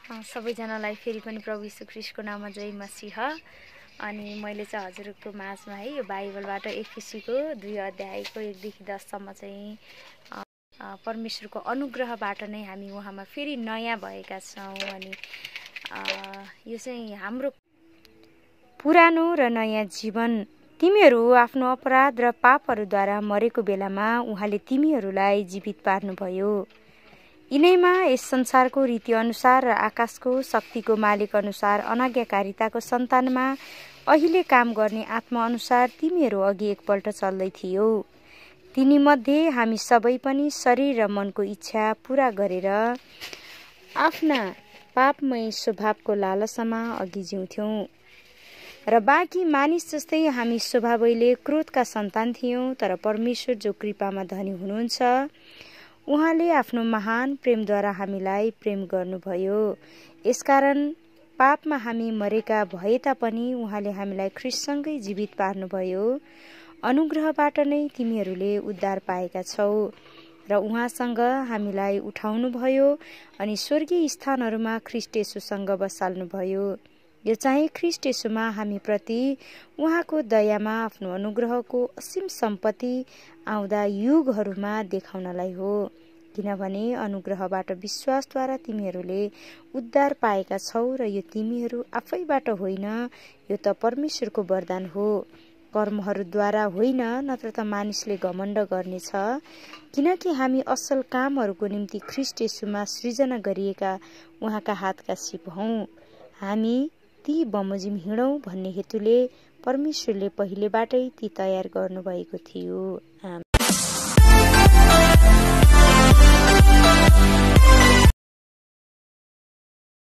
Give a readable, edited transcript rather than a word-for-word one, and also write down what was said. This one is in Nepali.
सबैजनालाई फेरि पनि प्रभु यीशु ख्रीष्टको नाममा जय मसीह। अनि मैले चाहिँ हजुरको माझमा है यो बाइबलबाट एफिसीको 2 अध्यायको 1 देखि 10 सम्म चाहिँ परमेश्वरको अनुग्रहबाट नै हामी उहाँमा फेरि नयाँ भएका छौँ। अनि यो चाहिँ हाम्रो पुरानो र नयाँ जीवन। तिमीहरू आफ्नो अपराध र पापहरूद्वारा मरेको बेलामा उहाँले तिमीहरूलाई जीवित पार्नुभयो। यिनैमा यस संसारको रीति अनुसार र आकाशको शक्तिको मालिक अनुसार अनाज्ञाकारिताको सन्तानमा अहिले काम गर्ने आत्मा अनुसार तिमीहरू अघि एकपल्ट चल्दै थियौ। तिनीमध्ये हामी सबै पनि शरीर र मनको इच्छा पूरा गरेर आफ्ना पापमय स्वभावको लालसामा अघि जिउँथ्यौँ र बाँकी मानिस जस्तै हामी स्वभावैले क्रोधका सन्तान थियौँ। तर परमेश्वर जो कृपामा धनी हुनुहुन्छ उहाँले आफ्नो महान प्रेमद्वारा हामीलाई प्रेम गर्नुभयो। यसकारण पापमा हामी मरेका भए तापनि उहाँले हामीलाई ख्रीष्टसँगै जीवित पार्नुभयो। अनुग्रहबाट नै तिमीहरूले उद्धार पाएका छौ र उहाँसँग हामीलाई उठाउनुभयो अनि स्वर्गीय स्थानहरूमा ख्रीष्ट येशूसँग बसाल्नुभयो। यो चाहिँ ख्रीष्ट येशूमा हामीप्रति उहाँको दयामा आफ्नो अनुग्रहको असीम सम्पत्ति आउँदा युगहरूमा देखाउनलाई हो। किनभने अनुग्रहबाट विश्वासद्वारा तिमीहरूले उद्धार पाएका छौ र यो तिमीहरू आफैबाट होइन, यो त परमेश्वरको वरदान हो, कर्महरूद्वारा होइन, नत्र त मानिसले घमण्ड गर्नेछ। किनकि हामी असल कामहरूको निम्ति ख्रीष्ट येशूमा सृजना गरिएका उहाँका हातका सिप हौँ। हामी ती बमोजिम हिँडौँ भन्ने हेतुले परमेश्वरले पहिलेबाटै ती तयार गर्नुभएको थियो।